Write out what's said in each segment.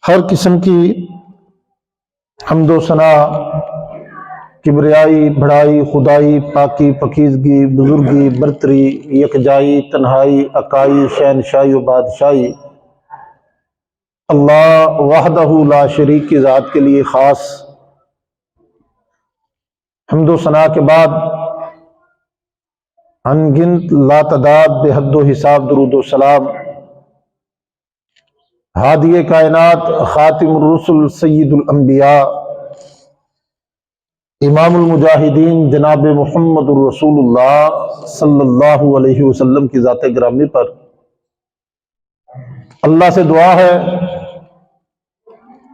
ہر قسم کی حمد و ثنا، کبریائی، بڑائی، خدائی، پاکی، پاکیزگی، بزرگی، برتری، یکجائی، تنہائی، اکائی، شہنشاہی و بادشاہی اللہ وحدہ لا شریک کی ذات کے لیے خاص۔ حمد و ثنا کے بعد انگنت لاتعداد بے حد و حساب درود و سلام ہادی کائنات، خاتم الرسل، سید الانبیاء، امام المجاہدین جناب محمد الرسول اللہ صلی اللہ علیہ وسلم کی ذات گرامی پر اللہ سے دعا ہے،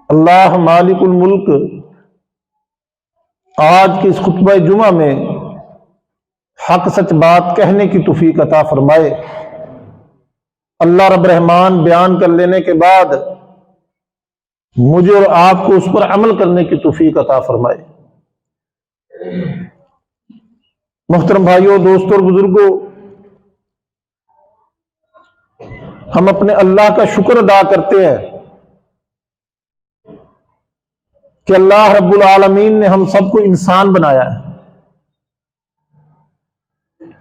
اللہ مالک الملک آج کی اس خطبہ جمعہ میں حق سچ بات کہنے کی توفیق عطا فرمائے۔ اللہ رب رحمان بیان کر لینے کے بعد مجھے اور آپ کو اس پر عمل کرنے کی توفیق عطا فرمائے۔ محترم بھائیوں، دوستوں اور بزرگوں، ہم اپنے اللہ کا شکر ادا کرتے ہیں کہ اللہ رب العالمین نے ہم سب کو انسان بنایا ہے۔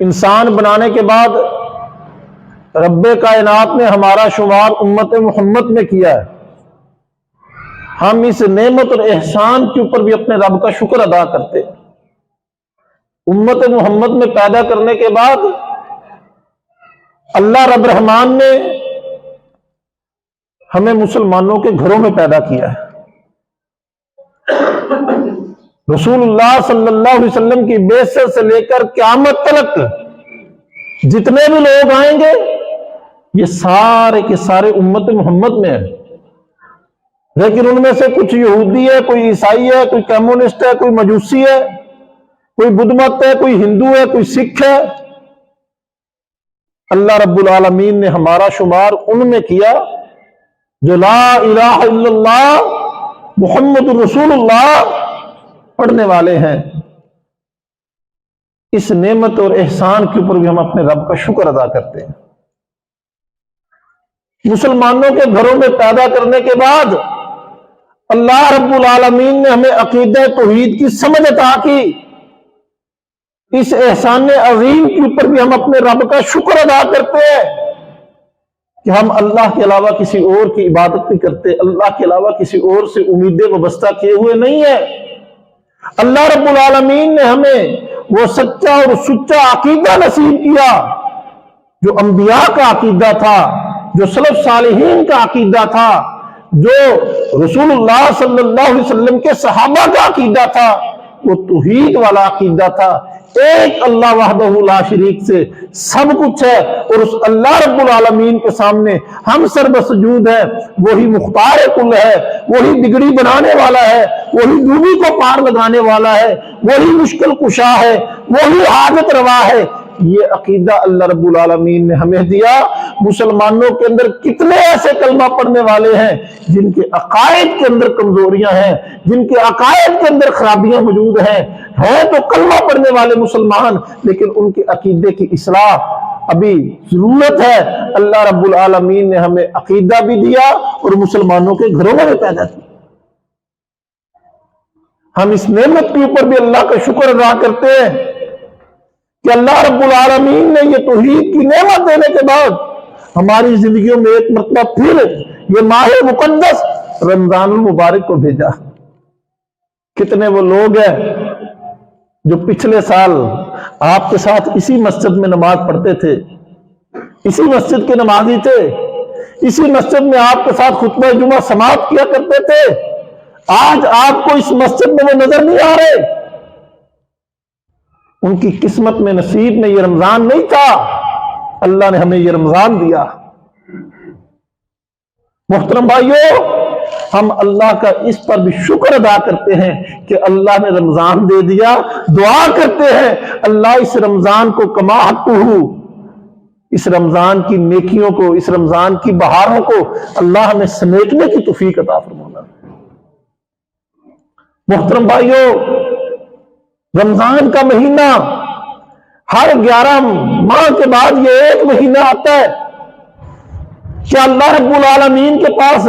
انسان بنانے کے بعد رب کائنات نے ہمارا شمار امت محمد میں کیا ہے۔ ہم اس نعمت اور احسان کے اوپر بھی اپنے رب کا شکر ادا کرتے ہیں۔ امت محمد میں پیدا کرنے کے بعد اللہ رب رحمان نے ہمیں مسلمانوں کے گھروں میں پیدا کیا ہے۔ رسول اللہ صلی اللہ علیہ وسلم کی بعثت سے لے کر قیامت تک جتنے بھی لوگ آئیں گے یہ سارے کے سارے امت محمد میں ہیں، لیکن ان میں سے کچھ یہودی ہے، کوئی عیسائی ہے، کوئی کمیونسٹ ہے، کوئی مجوسی ہے، کوئی بدھ مت ہے، کوئی ہندو ہے، کوئی سکھ ہے۔ اللہ رب العالمین نے ہمارا شمار ان میں کیا جو لا الہ الا اللہ محمد الرسول اللہ پڑھنے والے ہیں۔ اس نعمت اور احسان کے اوپر بھی ہم اپنے رب کا شکر ادا کرتے ہیں۔ مسلمانوں کے گھروں میں پیدا کرنے کے بعد اللہ رب العالمین نے ہمیں عقیدہ توحید کی سمجھ عطا کی۔ اس احسان عظیم کے اوپر بھی ہم اپنے رب کا شکر ادا کرتے ہیں کہ ہم اللہ کے علاوہ کسی اور کی عبادت نہیں کرتے، اللہ کے علاوہ کسی اور سے امیدیں وابستہ کیے ہوئے نہیں ہیں۔ اللہ رب العالمین نے ہمیں وہ سچا اور سچا عقیدہ نصیب کیا جو انبیاء کا عقیدہ تھا، جو سلف صالحین کا عقیدہ تھا، جو رسول اللہ صلی اللہ علیہ وسلم کے صحابہ کا عقیدہ تھا، وہ توحید والا عقیدہ تھا۔ ایک اللہ وحدہ لا شریک سے سب کچھ ہے، اور اس اللہ رب العالمین کے سامنے ہم سر بسجود ہیں۔ وہی مختار کل ہے، وہی بگڑی بنانے والا ہے، وہی ڈوبی کو پار لگانے والا ہے، وہی مشکل کشا ہے، وہی حاجت روا ہے۔ یہ عقیدہ اللہ رب العالمین نے ہمیں دیا۔ مسلمانوں کے اندر کتنے ایسے کلمہ پڑھنے والے ہیں جن کے عقائد کے اندر کمزوریاں ہیں، جن کے عقائد کے اندر خرابیاں موجود ہیں تو کلمہ پڑھنے والے مسلمان، لیکن ان کے عقیدے کی اصلاح ابھی ضرورت ہے۔ اللہ رب العالمین نے ہمیں عقیدہ بھی دیا اور مسلمانوں کے گھروں میں بھی پیدا کیا۔ ہم اس نعمت کے اوپر بھی اللہ کا شکر ادا کرتے ہیں کہ اللہ رب العالمین نے یہ توحید کی نعمت دینے کے بعد ہماری زندگیوں میں ایک مرتبہ پھر یہ ماہ مقدس رمضان المبارک کو بھیجا۔ کتنے وہ لوگ ہیں جو پچھلے سال آپ کے ساتھ اسی مسجد میں نماز پڑھتے تھے، اسی مسجد کے نمازی تھے، اسی مسجد میں آپ کے ساتھ خطبہ جمعہ سماعت کیا کرتے تھے، آج آپ کو اس مسجد میں وہ نظر نہیں آ رہے۔ ان کی قسمت میں نصیب میں یہ رمضان نہیں تھا، اللہ نے ہمیں یہ رمضان دیا۔ محترم بھائیوں، ہم اللہ کا اس پر بھی شکر ادا کرتے ہیں کہ اللہ نے رمضان دے دیا۔ دعا کرتے ہیں اللہ اس رمضان کو کما حقہ، اس رمضان کی نیکیوں کو، اس رمضان کی بہاروں کو اللہ ہمیں سمیٹنے کی توفیق عطا فرمانا۔ محترم بھائیوں، رمضان کا مہینہ ہر 11 ماہ کے بعد یہ ایک مہینہ آتا ہے کہ اللہ رب العالمین کے پاس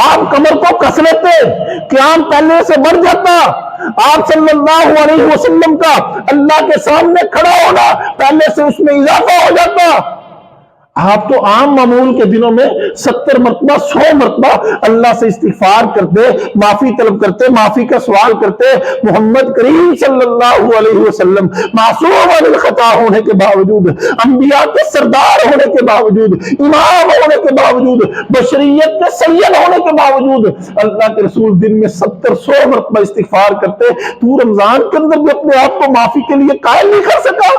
آپ کمر کو کس لیتے، قیام پہلے سے بڑھ جاتا، آپ صلی اللہ علیہ وسلم کا اللہ کے سامنے کھڑا ہونا پہلے سے اس میں اضافہ ہو جاتا۔ آپ تو عام معمول کے دنوں میں 70 مرتبہ 100 مرتبہ اللہ سے استغفار کرتے، معافی طلب کرتے، معافی کا سوال کرتے۔ محمد کریم صلی اللہ علیہ وسلم معصوم عن الخطا ہونے کے باوجود، انبیاء کے سردار ہونے کے باوجود، امام ہونے کے باوجود، بشریت کے سید ہونے کے باوجود، اللہ کے رسول دن میں 70-100 مرتبہ استغفار کرتے۔ تو رمضان کے اندر بھی اپنے آپ کو معافی کے لیے قائل نہیں کر سکا؟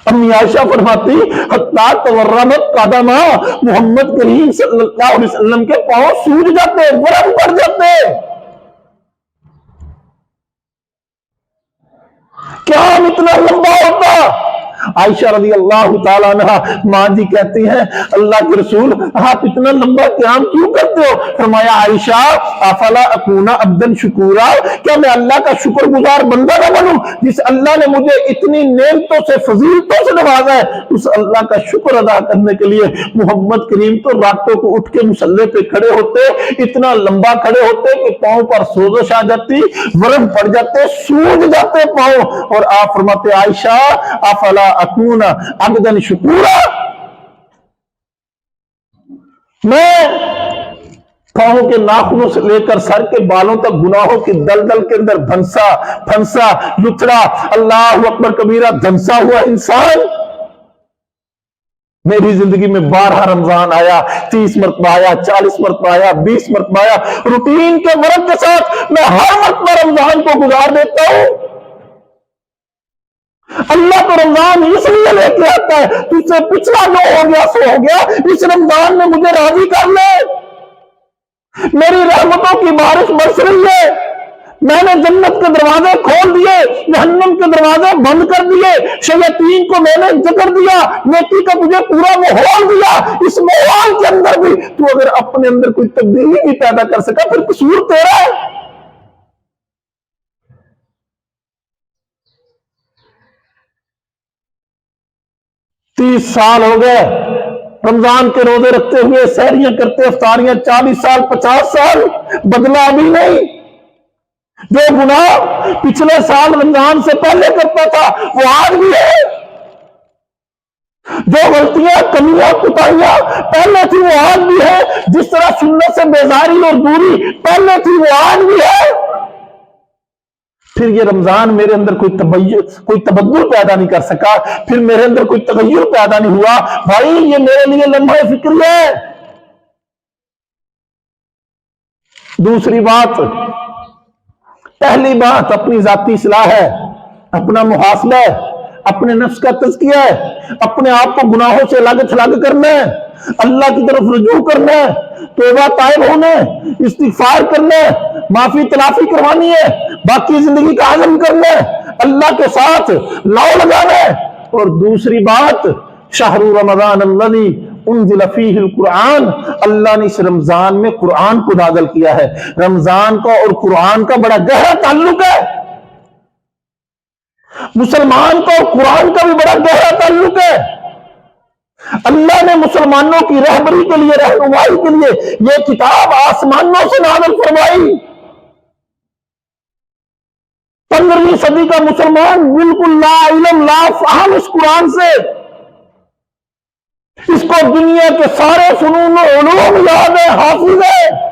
امی عائشہ فرماتی حتی تورمت قدما، محمد کریم صلی اللہ علیہ وسلم کے پاؤں سوج جاتے، ورم پڑ جاتے۔ کیا اتنا لمبا ہوتا؟ عائشہ رضی اللہ تعالیٰ عنہ ماں جی کہتی ہیں اللہ کے رسول آپ اتنا لمبا قیام کیوں کرتے ہو؟ فرمایا عائشہ افلا اکون عبدا شکورا، کیا میں اللہ کا شکر گزار بندہ نہ بنوں؟ جس اللہ نے مجھے اتنی نعمتوں سے فضیلتوں سے نوازا ہے، اس اللہ کا شکر ادا کرنے کے لیے محمد کریم تو راتوں کو اٹھ کے مصلے پہ کھڑے ہوتے، اتنا لمبا کھڑے ہوتے کہ پاؤں پر سوزش آ جاتی، ورم پڑ جاتے، سوج جاتے پاؤں، اور آپ فرماتے عائشہ افلا اکون عبدا شکورا، میں پاؤں کے ناخنوں سے لے کر سر کے بالوں تک گناہوں کی دلدل کے اندر پھنسا لتڑا، اللہ اکبر کبیرہ، دھنسا ہوا انسان۔ میری زندگی میں 12 رمضان آیا، 30 مرتبہ آیا، 40 مرتبہ آیا، 20 مرتبہ آیا، روٹین کے ورق کے ساتھ میں ہر مرتبہ رمضان کو گزار دیتا ہوں۔ اللہ تو رمضان اس لیے لے کے آتا ہے تجھ سے پچھلا جو ہو گیا سو ہو گیا، اس رمضان میں مجھے راضی کر لے، میری رحمتوں کی بارش برس رہی ہے، میں نے جنت کے دروازے کھول دیے، جہنم کے دروازے بند کر دیے، شیاطین کو میں نے جکڑ دیا، نیکی کا تجھے پورا ماحول دیا، اس ماحول کے اندر بھی تو اگر اپنے اندر کوئی تبدیلی نہیں پیدا کر سکا پھر قصور تیرا ہے۔ 30 سال ہو گئے رمضان کے روزے رکھتے ہوئے، سحریاں کرتے، افطاریاں، 40 سال 50 سال، بدلہ ابھی نہیں۔ جو گناہ پچھلے سال رمضان سے پہلے کرتا تھا وہ آج بھی ہے، جو غلطیاں کمیاں کوتاہیاں پہلے تھی وہ آج بھی ہے، جس طرح سنت سے بیزاری اور دوری پہلے تھی وہ آج بھی ہے۔ پھر یہ رمضان میرے اندر کوئی تبدل پیدا نہیں کر سکا، پھر میرے اندر کوئی تغیر پیدا نہیں ہوا۔ بھائی یہ میرے لیے لمحہ فکر ہے۔ دوسری بات، پہلی بات اپنی ذاتی اصلاح ہے، اپنا محاسبہ ہے، اپنے نفس کا تزکیہ ہے، اپنے آپ کو گناہوں سے الگ تھلگ کرنا ہے، اللہ کی طرف رجوع کرنا ہے، توبہ طائب ہونا ہے، استغفار کرنا ہے، معافی تلافی کروانی ہے، باقی زندگی کا عزم کرنا ہے، اللہ کے ساتھ لاؤ لگانا ہے۔ اور دوسری بات، شہر رمضان الذی انزل فیہ القرآن، اللہ نے اس رمضان میں قرآن کو نازل کیا ہے۔ رمضان کا اور قرآن کا بڑا گہرا تعلق ہے، مسلمان کا اور قرآن کا بھی بڑا گہرا تعلق ہے۔ اللہ نے مسلمانوں کی رہبری کے لیے، رہنمائی کے لیے یہ کتاب آسمانوں سے نازل فرمائی۔ 15ویں صدی کا مسلمان بالکل لا علم لا فہم اس قرآن سے، اس کو دنیا کے سارے فنون و علوم یاد ہے، حافظ ہے،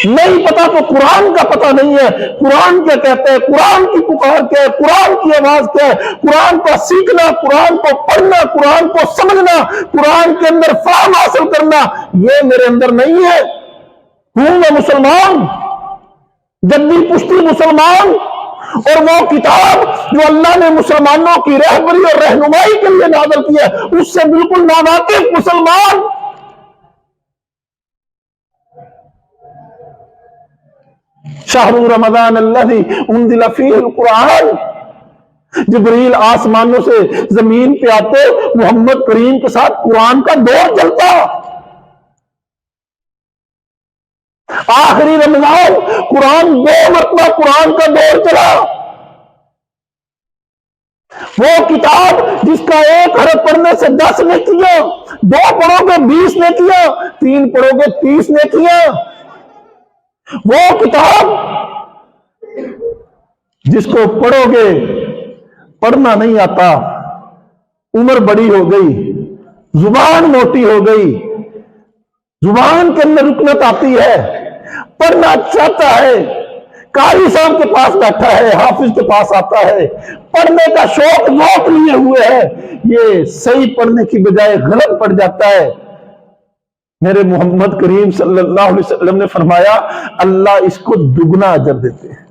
نہیں پتا تو قرآن کا پتہ نہیں ہے، قرآن کیا کہتا ہے، قرآن کی پکار کیا ہے، قرآن کی آواز کیا ہے، قرآن کو سیکھنا، قرآن کو پڑھنا، قرآن کو سمجھنا، قرآن کے اندر فہم حاصل کرنا، یہ میرے اندر نہیں ہے۔ ہوں میں مسلمان، جدی پشتی مسلمان، اور وہ کتاب جو اللہ نے مسلمانوں کی رہبری اور رہنمائی کے لیے نازل کیا ہے اس سے بالکل ناواقف مسلمان۔ شہر رمضان الذی انزل فیہ القرآن، جبریل آسمانوں سے زمین پہ آتے، محمد کریم کے ساتھ قرآن کا دور چلتا۔ آخری رمضان قرآن 2 مرتبہ قرآن کا دور چلا، وہ کتاب جس کا ایک حرف پڑھنے سے 10 نیکیاں، 2 پڑھو گے 20 نیکیاں، 3 پڑھو گے 30 نیکیاں۔ وہ کتاب جس کو پڑھو گے، پڑھنا نہیں آتا، عمر بڑی ہو گئی، زبان موٹی ہو گئی، زبان کے اندر رکنت آتی ہے، پڑھنا چاہتا ہے، قاری صاحب کے پاس بیٹھا ہے، حافظ کے پاس آتا ہے، پڑھنے کا شوق ذوق لیے ہوئے ہے، یہ صحیح پڑھنے کی بجائے غلط پڑھ جاتا ہے۔ میرے محمد کریم صلی اللہ علیہ وسلم نے فرمایا اللہ اس کو دگنا اجر دیتے ہیں۔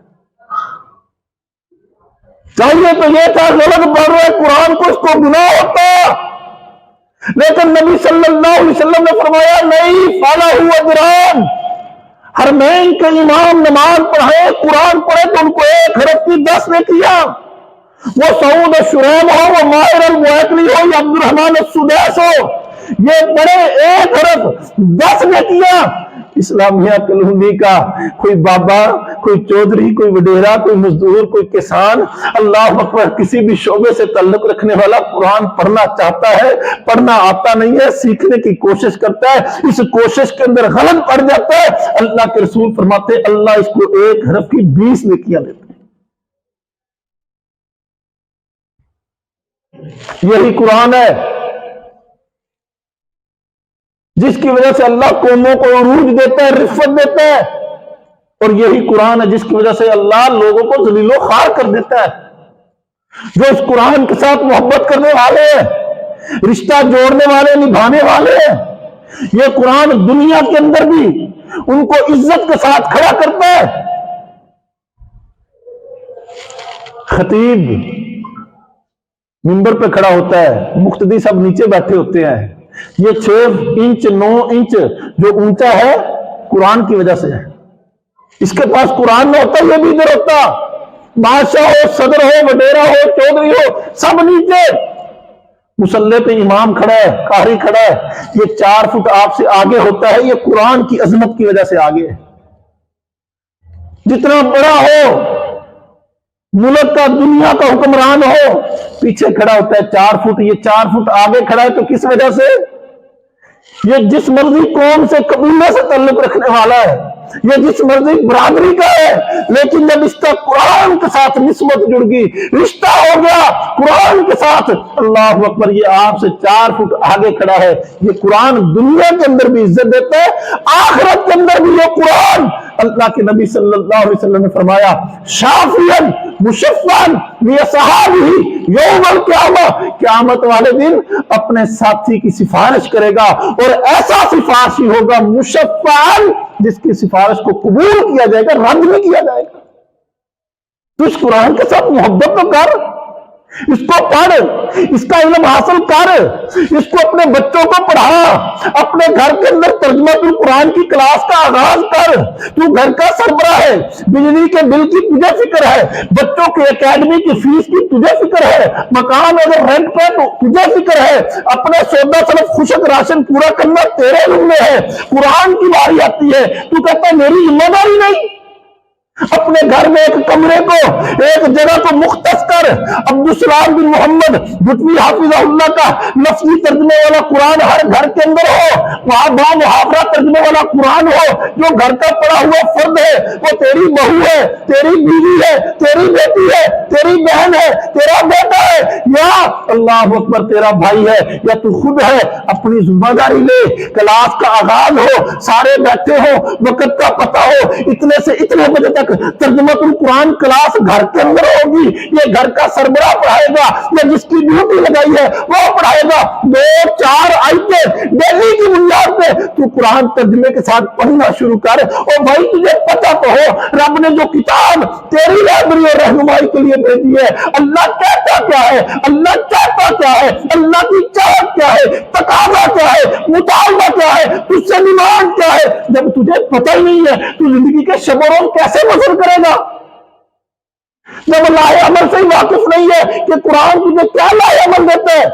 چاہیے تو یہ تھا غلط پڑھ رہے قرآن کو، اس کو گناہ ہوتا، لیکن نبی صلی اللہ علیہ وسلم نے فرمایا نہیں، فَلَهُ أَجْرَانِ، حرمین کے امام نماز پڑھائے، قرآن پڑھے تو ان کو ایک حرف کی 10 نیکیاں، وہ سعود الشریم ہو، وہ ماہر المویکلی ہو یا عبد الرحمن السدیس ہو، یہ پڑھے ایک حرف 10 نیکیاں۔ اسلامیہ کالونی کا کوئی بابا، کوئی چودھری، کوئی وڈیرا، کوئی مزدور، کوئی کسان، اللہ اکبر، کسی بھی شعبے سے تعلق رکھنے والا قرآن پڑھنا چاہتا ہے، پڑھنا آتا نہیں ہے، سیکھنے کی کوشش کرتا ہے، اس کوشش کے اندر غلط پڑ جاتا ہے، اللہ کے رسول فرماتے ہیں اللہ اس کو ایک حرف کی 20 نیکیاں دیتے ہیں۔ یہی قرآن ہے جس کی وجہ سے اللہ قوموں کو عروج دیتا ہے، رفت دیتا ہے، اور یہی قرآن ہے جس کی وجہ سے اللہ لوگوں کو ذلیل و خوار کر دیتا ہے۔ جو اس قرآن کے ساتھ محبت کرنے والے ہیں، رشتہ جوڑنے والے، نبھانے والے ہیں، یہ قرآن دنیا کے اندر بھی ان کو عزت کے ساتھ کھڑا کرتا ہے۔ خطیب منبر پہ کھڑا ہوتا ہے، مقتدی سب نیچے بیٹھے ہوتے ہیں، یہ 6 انچ 9 انچ جو اونچا ہے قرآن کی وجہ سے ہے، اس کے پاس قرآن نہ ہوتا یہ بھی ادھر ہوتا، بادشاہ ہو، صدر ہو، وڈیرا ہو، چودھری ہو، سب نیچے، مصلی پہ امام کھڑا ہے، قاری کھڑا ہے، یہ 4 فٹ آپ سے آگے ہوتا ہے، یہ قرآن کی عظمت کی وجہ سے آگے ہے۔ جتنا بڑا ہو، ملک کا، دنیا کا حکمران ہو، پیچھے کھڑا ہوتا ہے 4 فٹ، یہ 4 فٹ آگے کھڑا ہے تو کس وجہ سے؟ یہ جس مرضی قوم سے، قبیلے سے تعلق رکھنے والا ہے، یہ جس مرضی برادری کا ہے، لیکن جب اس کا قرآن کے ساتھ نسبت جڑ گئی، رشتہ ہو گیا قرآن کے ساتھ، اللہ اکبر، یہ آپ سے 4 فٹ آگے کھڑا ہے۔ یہ قرآن دنیا کے اندر بھی عزت دیتا ہے، آخرت کے اندر بھی یہ قرآن، اللہ کے نبی صلی اللہ علیہ وسلم نے فرمایا شافیاً مشفعاً لِأَصْحَابِهِ یوم القیامہ، قیامت والے دن اپنے ساتھی کی سفارش کرے گا، اور ایسا سفارشی ہوگا مشفعاً جس کی سفارش کو قبول کیا جائے گا، رد نہیں کیا جائے گا۔ تو اس قرآن کے ساتھ محبت تو کر، اس کو پڑھ، اس کا علم حاصل کر، اس کو اپنے بچوں کو پڑھا، اپنے گھر کے اندر ترجمہ القرآن کی کلاس کا آغاز کر۔ تو گھر کا سربراہ ہے، بجلی کے بل کی تجھے فکر ہے، بچوں کے اکیڈمی کی فیس کی تجھے فکر ہے، مکان اگر رینٹ پہ تو تجھے فکر ہے، اپنے سودا صرف خشک راشن پورا کرنا تیرے ذمہ ہے۔ قرآن کی باری آتی ہے تو کہتا ہے میری ذمہ داری نہیں؟ اپنے گھر میں ایک کمرے کو، ایک جگہ کو مختص کر، عبدالسلام بن محمد بھٹوی حافظہ اللہ کا لفظی ترجمے والا قرآن ہر گھر کے اندر ہو، وہاں با محاورہ ترجمے والا قرآن ہو، جو گھر کا پڑا ہوا فرد ہے وہ تیری بہو ہے، تیری بیوی ہے، تیری بیٹی ہے، تیری بہن ہے، تیرا بیٹا ہے، یا اللہ اکبر تیرا بھائی ہے، یا تو خود ہے۔ اپنی ذمہ داری لے، کلاس کا آغاز ہو، سارے بیٹھے ہو، وقت کا پتہ ہو، اتنے سے اتنے بجے تک ترجمہ القرآن کلاس گھر کے اندر ہوگی، یہ گھر کا سربراہ پڑھائے گا، یا جس کی ڈیوٹی لگائی ہے وہ پڑھائے گا، 2-4 آیتیں ڈیلی کی بنیاد پہ تو قرآن ترجمے کے ساتھ پڑھنا شروع کر۔ اور بھائی تجھے پتہ تو ہو رب نے جو کتاب تیری رہبری اور رہنمائی کے لیے بھیجی ہے، اللہ کہتا کیا ہے، اللہ چاہتا کیا ہے، اللہ کی چاہت کیا ہے، تقاضا کیا ہے، مطالبہ کیا ہے، تجھ سے ڈیمانڈ کیا ہے، جب تجھے پتہ ہی نہیں ہے تو زندگی کے شب و روز کیسے بسر کرے گا؟ جب لائے عمل سے ہی واقف نہیں ہے کہ قرآن تجھے کیا لائے عمل دیتا ہے،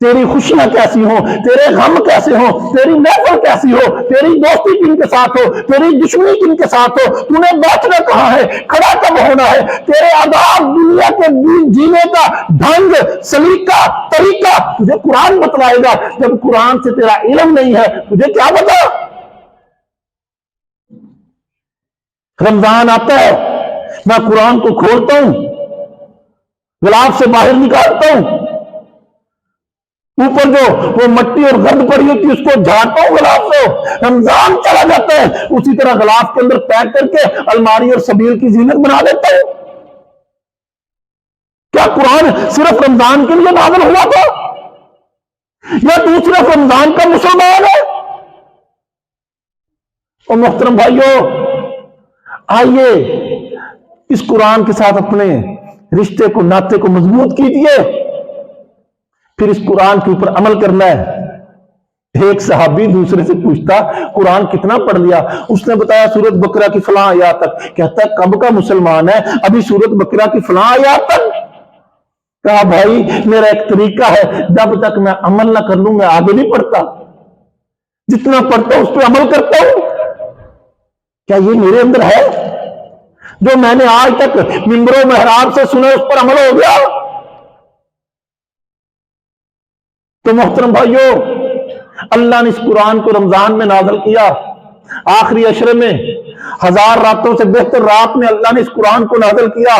تیری خوشیاں کیسی ہوں، تیرے غم کیسے ہوں، تیری محفل کیسی ہو، تیری دوستی کن کے ساتھ ہو، تیری دشمنی کن کے ساتھ ہو، تو نے بیٹھنا کہاں ہے، کھڑا کب ہونا ہے، تیرے آداب دنیا کے جینے کا ڈھنگ سلیقہ طریقہ تجھے قرآن بتلائے گا۔ جب قرآن سے تیرا علم نہیں ہے تجھے کیا بتا؟ رمضان آتا ہے، میں قرآن کو کھولتا ہوں، غلاف سے باہر نکالتا ہوں، اوپر جو وہ مٹی اور گند پڑی ہوتی ہے اس کو جھاڑتا ہوں غلاف سے، رمضان چلا جاتا ہے اسی طرح غلاف کے اندر پیک کر کے الماری اور سبیل کی زینت بنا دیتا ہوں۔ کیا قرآن صرف رمضان کے لیے نازل ہوا تھا یا تو صرف رمضان کا مسلمان ہے؟ اور محترم بھائیو، آئیے اس قرآن کے ساتھ اپنے رشتے کو ناطے کو مضبوط کیجیے، پھر اس قرآن کے اوپر عمل کرنا ہے۔ ایک صحابی دوسرے سے پوچھتا قرآن کتنا پڑھ لیا؟ اس نے بتایا سورۃ بقرہ کی فلاں آیات تک۔ کہتا ہے کب کا مسلمان ہے ابھی سورۃ بقرہ کی فلاں آیات تک؟ کہا بھائی میرا ایک طریقہ ہے، جب تک میں عمل نہ کر لوں میں آگے نہیں پڑھتا، جتنا پڑھتا ہوں اس پہ عمل کرتا ہوں۔ کیا یہ میرے اندر ہے؟ جو میں نے آج تک ممبر و محراب سے سنا اس پر عمل ہو گیا؟ تو محترم بھائیو، اللہ نے اس قرآن کو رمضان میں نازل کیا، آخری عشرے میں 1000 راتوں سے بہتر رات میں اللہ نے اس قرآن کو نازل کیا،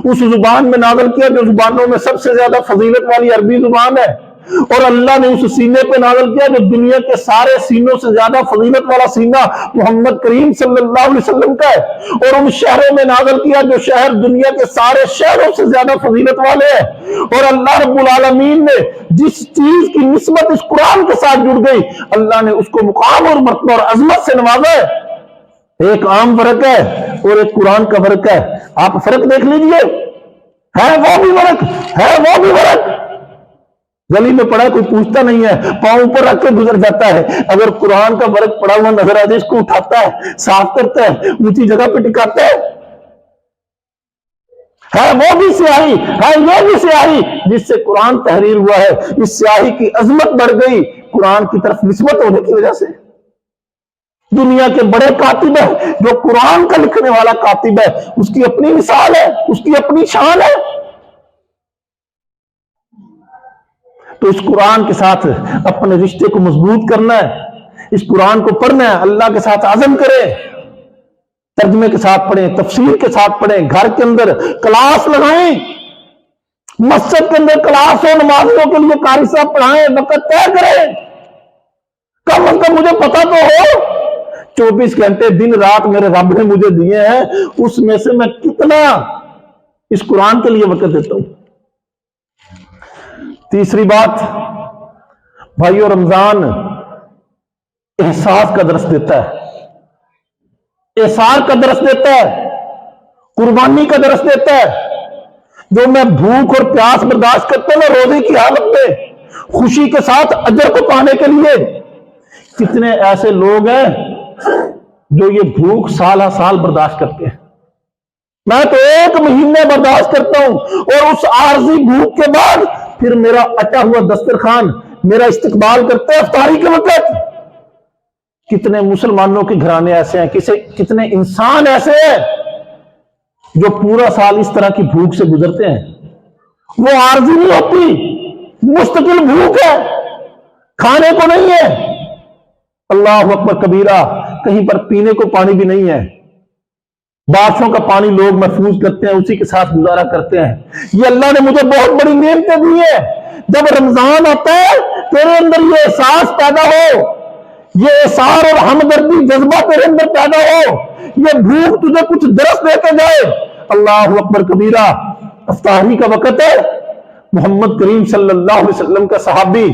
اس زبان میں نازل کیا جو زبانوں میں سب سے زیادہ فضیلت والی عربی زبان ہے، اور اللہ نے اس سینے پہ نازل کیا جو دنیا کے سارے سینوں سے زیادہ فضیلت والا سینہ محمد کریم صلی اللہ علیہ وسلم کا ہے، اور ان شہروں میں نازل کیا جو شہر دنیا کے سارے شہروں سے زیادہ فضیلت والے ہیں۔ اور اللہ رب العالمین نے جس چیز کی نسبت اس قرآن کے ساتھ جڑ گئی اللہ نے اس کو مقام اور مرتبہ اور عظمت سے نوازا ہے۔ ایک عام فرق ہے اور ایک قرآن کا فرق ہے، آپ فرق دیکھ لیجئے، ہے وہ بھی فرق، ہے وہ بھی فرق۔ گلی میں پڑا کوئی پوچھتا نہیں ہے، پاؤں پر رکھ کے گزر جاتا ہے، اگر قرآن کا فرق پڑا ہوا نظر آ جائے اس کو اٹھاتا ہے، صاف کرتا ہے، اونچی جگہ پہ ٹکاتا ہے وہ بھی سیاہی، ہے یہ بھی سیاہی جس سے قرآن تحریر ہوا ہے۔ اس سیاہی کی عظمت بڑھ گئی قرآن کی طرف نسبت ہونے کی وجہ سے۔ دنیا کے بڑے کاتب ہے جو قرآن کا لکھنے والا کاتب ہے، اس کی اپنی مثال ہے، اس کی اپنی شان ہے۔ تو اس قرآن کے ساتھ اپنے رشتے کو مضبوط کرنا ہے، اس قرآن کو پڑھنا ہے، اللہ کے ساتھ عزم کریں، ترجمے کے ساتھ پڑھیں، تفسیر کے ساتھ پڑھیں، گھر کے اندر کلاس لگائیں، مسجد کے اندر کلاس ہو، نمازیوں کے لیے قاری صاحب پڑھائیں، وقت طے کریں، کم از کم مجھے پتا تو ہو 24 گھنٹے دن رات میرے رب نے مجھے دیے ہیں، اس میں سے میں کتنا اس قرآن کے لیے وقت دیتا ہوں۔ تیسری بات بھائیو، رمضان احساس کا درس دیتا ہے، احساس کا درس دیتا ہے، قربانی کا درس دیتا ہے۔ جو میں بھوک اور پیاس برداشت کرتا ہوں روزے کی حالت میں خوشی کے ساتھ اجر کو پانے کے لیے، کتنے ایسے لوگ ہیں جو یہ بھوک سالہ سال برداشت کرتے ہیں۔ میں تو 1 مہینے برداشت کرتا ہوں اور اس عارضی بھوک کے بعد پھر میرا اٹا ہوا دسترخوان میرا استقبال کرتے ہیں افطاری کے وقت۔ کتنے مسلمانوں کے گھرانے ایسے ہیں، کتنے انسان ایسے ہیں جو پورا سال اس طرح کی بھوک سے گزرتے ہیں، وہ عارضی نہیں ہوتی، مستقل بھوک ہے، کھانے کو نہیں ہے۔ اللہ اکبر کبیرہ، کہیں پر پینے کو پانی بھی نہیں ہے، بارشوں کا پانی لوگ محفوظ کرتے ہیں، اسی کے ساتھ گزارا کرتے ہیں۔ یہ اللہ نے مجھے بہت بڑی نعمتیں دی ہیں۔ جب رمضان آتا ہے تیرے اندر یہ احساس پیدا ہو، یہ احسار اور ہمدردی جذبہ تیرے اندر پیدا ہو، یہ بھوک تجھے کچھ درس دے کے جائے۔ اللہ اکبر کبیرہ، افطاری کا وقت ہے، محمد کریم صلی اللہ علیہ وسلم کا صحابی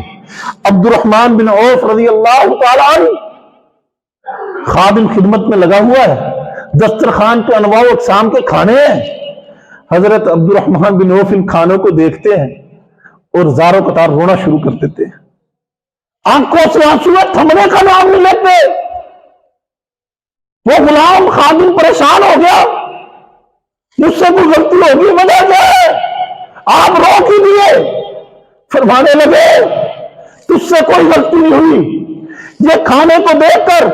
عبد الرحمن بن عوف رضی اللہ تعالیٰ عنہ خادم خدمت میں لگا ہوا ہے، دسترخوان کے انواع و اقسام کے کھانے ہیں۔ حضرت عبد الرحمن بن عوف ان کھانوں کو دیکھتے ہیں اور زاروں قطار رونا شروع کر دیتے ہیں، آنکھوں سے آنسو تھمنے کا نام نہیں لیتے۔ وہ غلام خادم پریشان ہو گیا، مجھ سے کوئی غلطی ہوگی، وجہ کیا ہے؟ آپ روک ہی دیے۔ فرمانے لگے تجھ سے کوئی غلطی نہیں ہوئی، یہ کھانے کو دیکھ کر،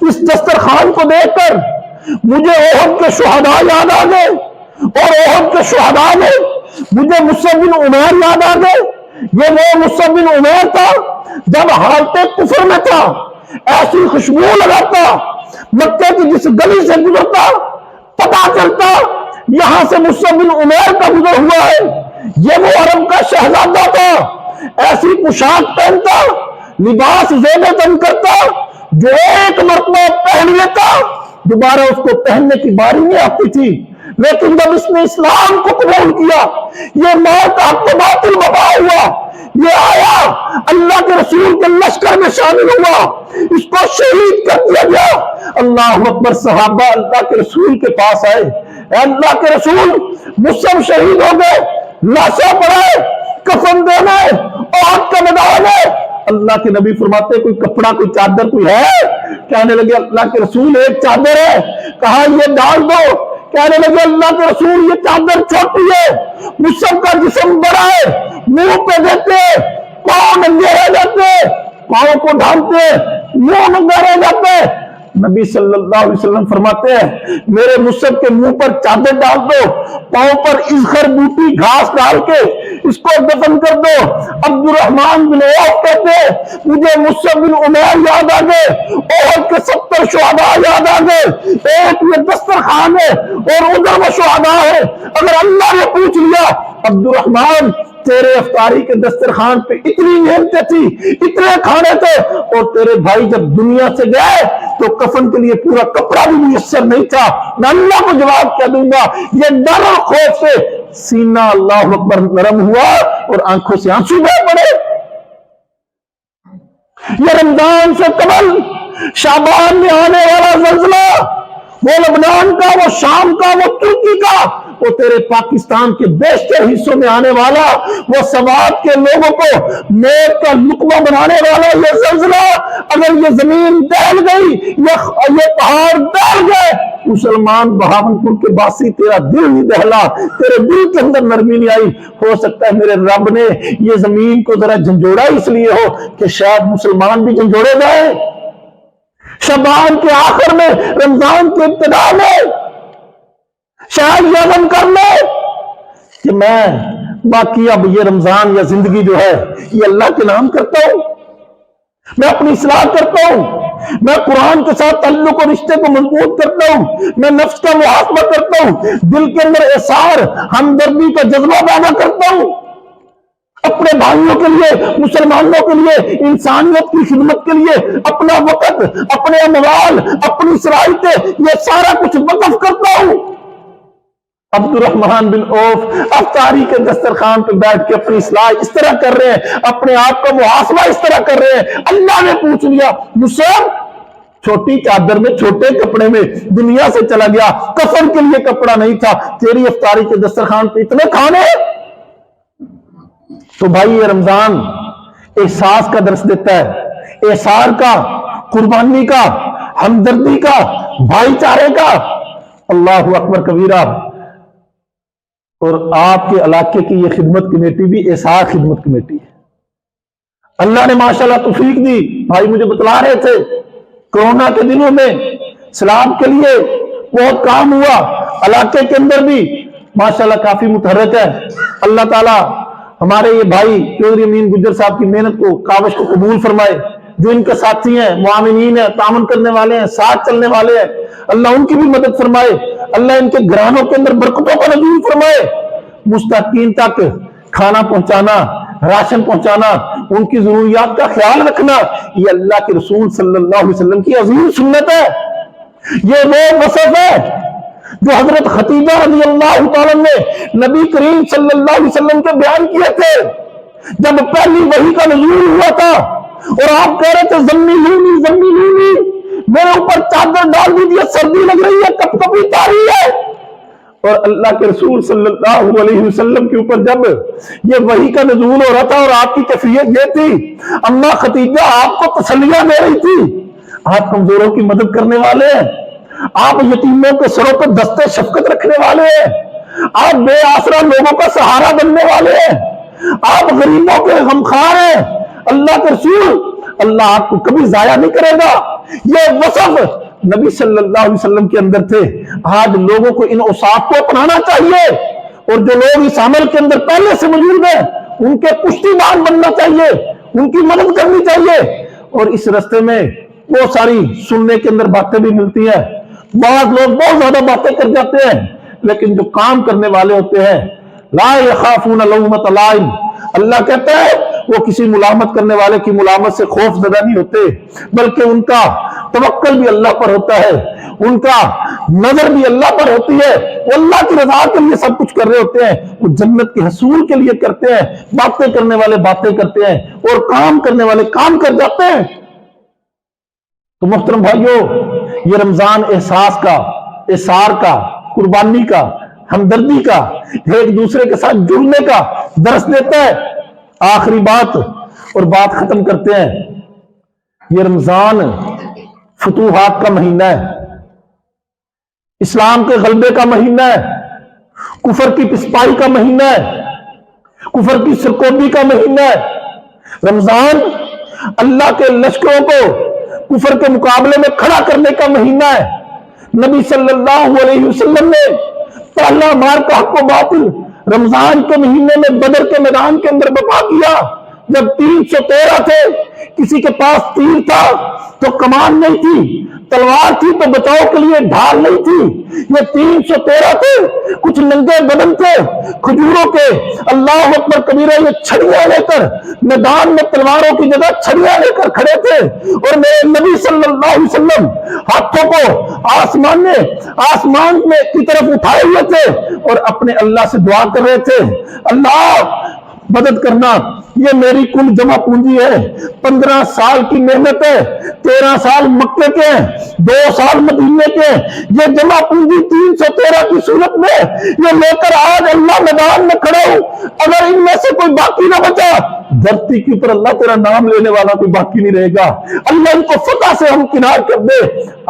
اس دسترخوان کو دیکھ کر مجھے احد کے شہداء یاد آ گئے، اور احد کے شہداء میں مجھے مصعب بن عمیر یاد آ گئے۔ یہ وہ مصعب بن عمیر تھا جب حالت کفر میں تھا، ایسی خوشبو لگاتا، مکے کی جس گلی سے گزرتا پتا چلتا یہاں سے مصعب بن عمیر کا گزر ہوا ہے۔ یہ وہ عرب کا شہزادہ تھا، ایسی پوشاک پہنتا، لباس زیب تن کرتا، جو ایک مرتبہ پہن لیتا دوبارہ اس کو پہننے کی باری نہیں آتی تھی۔ لیکن جب اس نے اسلام کو قبول کیا، یہ موت حق و باطل وفا ہوا، یہ آیا اللہ کے رسول کے لشکر میں شامل ہوا، اس کو شہید کر دیا گیا۔ اللہ اکبر، صحابہ اللہ کے رسول کے پاس آئے، اے اللہ کے رسول مصعب شہید ہو گئے، لاشیں پڑے، کفن دینا ہے، احد کا میدان ہے۔ اللہ کے نبی فرماتے کوئی کپڑا، کوئی چادر کوئی ہے؟ کہنے لگے اللہ کے رسول ایک چادر ہے۔ کہا یہ ڈال دو۔ کہنے لگے اللہ کے رسول یہ چادر چھوٹی ہے، مصعب کا جسم بڑا ہے، منہ پہ دیتے پاؤں ننگے رہ جاتے، پاؤں کو ڈھانپتے منہ ننگا رہ جاتے۔ نبی صلی اللہ علیہ وسلم فرماتے ہیں میرے مصعب کے منہ پر چادر ڈال دو، پاؤں پر اذخر بوٹی گھاس ڈال کے اس کو دفن کر دو۔ عبد الرحمن بن عوف کہتے مجھے مصعب بن عمیر یاد آ گئے، احد کے 70 شہداء یاد آ گئے، ایک یہ دسترخوان ہے اور ادھر وہ شہداء ہے۔ اگر اللہ نے پوچھ لیا عبد الرحمن تیرے افطاری کے دسترخوان پہ اتنی نعمتیں تھی، اتنے کھانے تھے، اور تیرے بھائی جب دنیا سے گئے تو کفن کے لیے پورا کپڑا بھی میسر نہیں تھا، میں اللہ کو جواب کیا دوں گا؟ یہ ڈر اور خوف سے سینہ اللہ اکبر نرم ہوا اور آنکھوں سے آنسو بہ پڑے۔ یہ رمضان سے قبل شعبان میں آنے والا زلزلہ، وہ لبنان کا، وہ شام کا، وہ ترکی کا، وہ تیرے پاکستان کے بیشتر حصوں میں آنے والا، وہ سوات کے لوگوں کو موت کا لقمہ بنانے والا یہ زلزلہ، اگر یہ زمین دہل گئی، یہ پہاڑ دہل گئے، مسلمان بہاولپور کے باسی تیرا دل نہیں دہلا، تیرے دل کے اندر نرمی نہیں آئی، ہو سکتا ہے میرے رب نے یہ زمین کو ذرا جھنجھوڑا اس لیے ہو کہ شاید مسلمان بھی جھنجھوڑے جائیں۔ شعبان کے آخر میں، رمضان کے ابتدا میں شاید یہ عزم کر لے کہ میں باقی اب یہ رمضان یا زندگی جو ہے یہ اللہ کے نام کرتا ہوں، میں اپنی اصلاح کرتا ہوں، میں قرآن کے ساتھ تعلق اور رشتے کو مضبوط کرتا ہوں، میں نفس کا محاسبہ کرتا ہوں، دل کے اندر احسار ہمدردی کا جذبہ پیدا کرتا ہوں، اپنے بھائیوں کے لیے، مسلمانوں کے لیے، انسانیت کی خدمت کے لیے اپنا وقت، اپنے اموال، اپنی صلاحیتیں، یہ سارا کچھ وقف کرتا ہوں۔ عبد الرحمن بن عوف افطاری کے دسترخوان پہ بیٹھ کے اپنی اصلاح اس طرح کر رہے ہیں، اپنے آپ کا محاسبہ اس طرح کر رہے ہیں۔ اللہ نے پوچھ لیا مصعب چھوٹی چادر میں، چھوٹے کپڑے میں دنیا سے چلا گیا، کفن کے لیے کپڑا نہیں تھا، تیری افطاری کے دسترخوان پہ اتنے کھانے۔ تو بھائی یہ رمضان احساس کا درس دیتا ہے، احسار کا، قربانی کا، ہمدردی کا، بھائی چارے کا۔ اللہ اکبر کبیرہ۔ اور آپ کے علاقے کی یہ خدمت کمیٹی بھی احسار خدمت کمیٹی ہے، اللہ نے ماشاءاللہ توفیق دی۔ بھائی مجھے بتلا رہے تھے کورونا کے دنوں میں سلاب کے لیے بہت کام ہوا، علاقے کے اندر بھی ماشاءاللہ کافی متحرک ہے۔ اللہ تعالیٰ ہمارے یہ بھائی چودھری امین گجر صاحب کی محنت کو، کاوش کو قبول فرمائے، جو ان کے ساتھی ہیں، معاونین ہیں، تعاون کرنے والے ہیں، ساتھ چلنے والے ہیں، اللہ ان کی بھی مدد فرمائے، اللہ ان کے گھرانوں کے اندر برکتوں کا نزول فرمائے، مستحقین تک کھانا پہنچانا، راشن پہنچانا، ان کی ضروریات کا خیال رکھنا، یہ اللہ کے رسول صلی اللہ علیہ وسلم کی عظیم سنت ہے۔ یہ وہ وصف ہے جو حضرت خدیجہ رضی اللہ تعالیٰ نے نبی کریم صلی اللہ علیہ وسلم کے بیان کیے تھے جب پہلی وحی کا نزول ہوا تھا، اور آپ کہہ رہے تھے زمّلونی زمّلونی، میرے اوپر چادر ڈال دیجیے، سردی لگ رہی ہے، کپ کپی تاری ہے۔ اور اللہ کے رسول صلی اللہ علیہ وسلم کے اوپر جب یہ وحی کا نزول ہو رہا تھا، اور آپ کی کیفیت یہ تھی، اماں خدیجہ آپ کو تسلیاں دے رہی تھی، آپ کمزوروں کی مدد کرنے والے ہیں، آپ یتیموں کے سروں پر دستے شفقت رکھنے والے ہیں، آپ بے آسرا لوگوں کا سہارا بننے والے ہیں، آپ غریبوں کے غمخوار ہیں، اللہ کے رسول اللہ آپ کو کبھی ضائع نہیں کرے گا۔ یہ وصف نبی صلی اللہ علیہ وسلم کے اندر تھے۔ آج لوگوں کو ان اوصاف کو اپنانا چاہیے، اور جو لوگ اس عمل کے اندر پہلے سے موجود ہیں ان کے پشتیبان بننا چاہیے، ان کی مدد کرنی چاہیے۔ اور اس رستے میں بہت ساری سننے کے اندر باتیں بھی ملتی ہیں، بعض لوگ بہت زیادہ باتیں کر جاتے ہیں، لیکن جو کام کرنے والے ہوتے ہیں لا یخافون لومۃ لائم، اللہ کہتا ہے وہ کسی ملامت کرنے والے کی ملامت سے خوف زدہ نہیں ہوتے، بلکہ ان کا توکل بھی اللہ پر ہوتا ہے، ان کا نظر بھی اللہ پر ہوتی ہے، وہ اللہ کی رضا کے لیے سب کچھ کر رہے ہوتے ہیں، وہ جنت کے حصول کے لیے کرتے ہیں۔ باتیں کرنے والے باتیں کرتے ہیں اور کام کرنے والے کام کر جاتے ہیں۔ تو محترم بھائیو، یہ رمضان احساس کا، احسار کا، قربانی کا، ہمدردی کا، ایک دوسرے کے ساتھ جڑنے کا درس دیتا ہے۔ آخری بات اور بات ختم کرتے ہیں، یہ رمضان فتوحات کا مہینہ ہے، اسلام کے غلبے کا مہینہ ہے، کفر کی پسپائی کا مہینہ ہے، کفر کی سرکوبی کا مہینہ ہے۔ رمضان اللہ کے لشکروں کو کفر کے مقابلے میں کھڑا کرنے کا مہینہ ہے۔ نبی صلی اللہ علیہ وسلم نے پہلا مارکہ حق و باطل رمضان کے مہینے میں بدر کے میدان کے اندر برپا کیا، جب 313 تھے، کسی کے پاس تیر تھا تو کمان نہیں تھی، تلوار تھی تو بچاؤ کے لیے ڈھال نہیں تھی، یہ 313 تھے، کچھ ننگے بدن تھے، کھجوروں کے اللہ اکبر کبیرہ یہ چھڑیاں لے کر میدان میں تلواروں کی جگہ چھڑیاں لے کر کھڑے تھے، اور میرے نبی صلی اللہ علیہ وسلم ہاتھوں کو آسمان میں کی طرف اٹھائے ہوئے تھے اور اپنے اللہ سے دعا کر رہے تھے، اللہ مدد کرنا، یہ میری کل جمع پونجی ہے، 15 سال کی محنت ہے، 13 سال مکے کے ہیں، 2 سال مدینے کے ہیں، یہ جمع پونجی 313 کی صورت میں یہ لے کر آج اللہ میدان میں کھڑے ہوں، اگر ان میں سے کوئی باقی نہ بچا، دھرتی کے اوپر اللہ تیرا نام لینے والا کوئی باقی نہیں رہے گا، اللہ ان کو فتح سے ہم کنار کر دے۔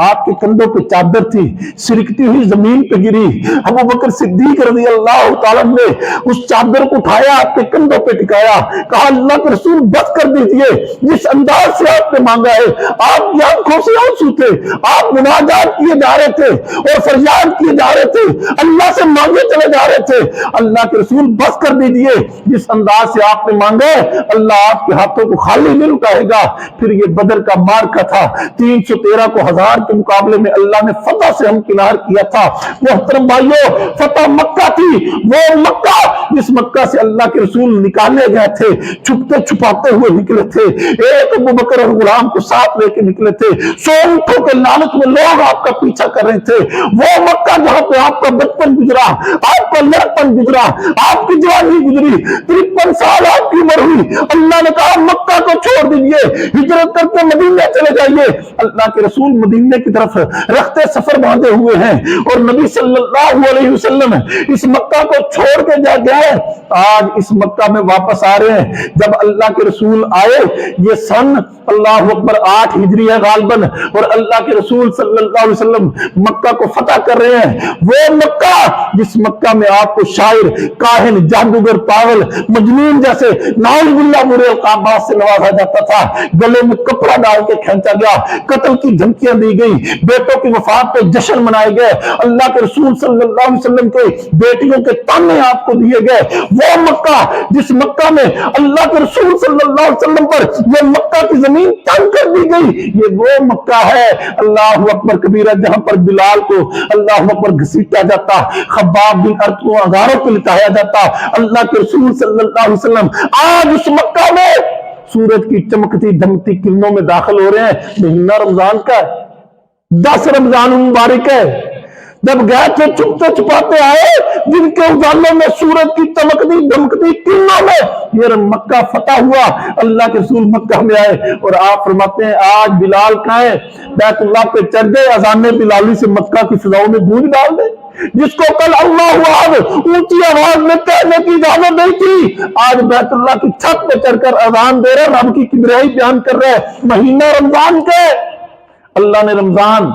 آپ کے کندھوں پہ چادر تھی، سرکتی ہوئی زمین پہ گری، ابو بکر صدیق رضی اللہ تعالیٰ نے اس چادر کو اٹھایا، آپ کے کندھوں پہ ٹکایا، کہا اللہ کے رسول بس کر دیجئے، جس انداز سے آپ نے مانگا ہے، آپ کی آنکھوں سے آنسو تھے، آپ مناجات کیے جا رہے تھے اور فریاد کیے جا رہے تھے، اللہ سے مانگے چلے جا رہے تھے، اللہ کے رسول بس کر دیجئے، جس انداز سے آپ نے مانگا ہے اللہ آپ کے ہاتھوں کو خالی نہیں لوٹائے گا۔ پھر یہ بدر کا مارکہ تھا، 313 کو 1000 کے مقابلے میں اللہ نے فتح سے ہمکنار کیا تھا۔ محترم بھائیو، فتح مکہ تھی، وہ مکہ جس مکہ سے اللہ کے رسول نکالے گئے تھے، چھپتے چھپاتے ہوئے نکلے تھے، ایک ابو بکر اور غلام کو ساتھ لے کے نکلے تھے، 100 اونٹوں کے لالچ میں لوگ آپ کا پیچھا کر رہے تھے، وہ مکہ جہاں پہ آپ کا بچپن گزرا، آپ کا لڑکپن گزرا، آپ کی جوانی گزری، 53 سال آپ کی عمر ہوئی، اللہ نے کہا مکہ کو چھوڑ دیجئے، ہجرت کر کے مدینے چلے جائیے۔ اللہ کے رسول مدینے کی طرف رختے سفر باندھے ہوئے ہیں، اور نبی صلی اللہ علیہ وسلم اس مکہ کو چھوڑ کے جا گئے، آج اس مکہ میں واپس آ رہے ہیں۔ جب اللہ کے رسول آئے، یہ سن اللہ اکبر 8 ہجری ہے غالباً، اور اللہ کے رسول صلی اللہ علیہ وسلم مکہ کو فتح کر رہے ہیں، وہ مکہ جس مکہ میں آپ کو شاعر، کاہن، جادوگر، پاگل، مجنون جیسے نعوذ باللہ برے القابات سے نوازا جاتا تھا، گلے میں کپڑا ڈال کے کھینچا گیا، قتل کی دھمکیاں دی گئی، بیٹوں کی وفات پہ جشن منائے گئے، اللہ کے رسول صلی اللہ علیہ وسلم کے بیٹیوں کے تانے آپ کو دیے گئے، وہ مکہ جس مکہ میں اللہ کے رسول صلی اللہ علیہ وسلم پر یہ مکہ کی زمین تنگ کر دی گئی، یہ وہ مکہ ہے اللہ اکبر کبیرہ جہاں پر بلال کو اللہ اکبر گھسیٹا جاتا، خباب بن ارت کو انگاروں پہ لٹایا جاتا، اللہ کے رسول صلی اللہ علیہ وسلم آج اس مکہ میں سورج کی چمکتی دمکتی کرنوں میں داخل ہو رہے ہیں۔ مہینہ رمضان کا ہے، 10 رمضان مبارک ہے، جب گئے تھے چھپتے چھپاتے آئے، جن کے اجالوں میں سورج کی چمکتی دمکتی کرنوں میں یہ مکہ فتح ہوا، اللہ کے رسول مکہ میں آئے، اور آپ فرماتے ہیں آج بلال کہاں ہے، بیت اللہ پہ چڑھ گئے، اذان بلالی سے مکہ کی فضاؤں میں گونج ڈال دے، جس کو کل اللہ اکبر اونچی آواز میں کہنے کی اجازت نہیں تھی، آج بیت اللہ کی چھت پہ چڑھ کر اذان دے رہے، رب کی کبریائی بیان کر رہے، مہینہ رمضان کے اللہ نے رمضان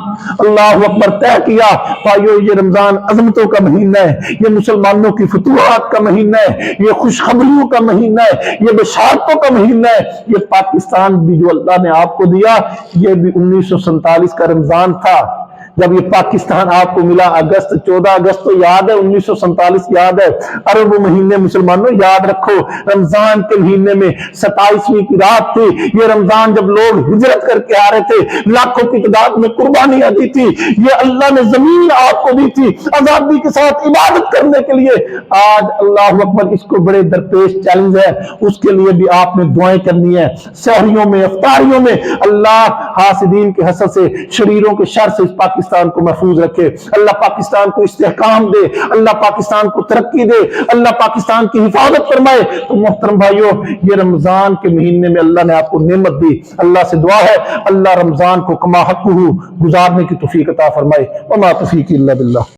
اللہ اکبر طے کیا. بھائیو یہ رمضان عظمتوں کا مہینہ ہے، یہ مسلمانوں کی فتوحات کا مہینہ ہے، یہ خوشخبریوں کا مہینہ ہے، یہ بشارتوں کا مہینہ ہے. یہ پاکستان بھی جو اللہ نے آپ کو دیا یہ بھی 1947 کا رمضان تھا جب یہ پاکستان آپ کو ملا. 14 اگست تو یاد ہے، 1947 یاد ہے. عرب مہینے مسلمانوں یاد رکھو، رمضان کے مہینے میں 27ویں کی رات تھی. یہ رمضان جب لوگ ہجرت کر کے آ رہے تھے، لاکھوں کی تعداد میں قربانیاں دی تھی. یہ اللہ نے زمین آپ کو دی تھی آزادی کے ساتھ عبادت کرنے کے لیے. آج اللہ اکبر اس کو بڑے درپیش چیلنج ہے، اس کے لیے بھی آپ نے دعائیں کرنی ہے. سحریوں میں افطاریوں میں اللہ حاسدین کے حسد سے، شریروں کے شر سے اس پاکستان کو محفوظ رکھے. اللہ پاکستان کو استحکام دے، اللہ پاکستان کو ترقی دے، اللہ پاکستان کی حفاظت فرمائے. تو محترم بھائیو یہ رمضان کے مہینے میں اللہ نے آپ کو نعمت دی. اللہ سے دعا ہے اللہ رمضان کو کما حقہ گزارنے کی توفیق عطا فرمائے. وما توفیقی الا باللہ.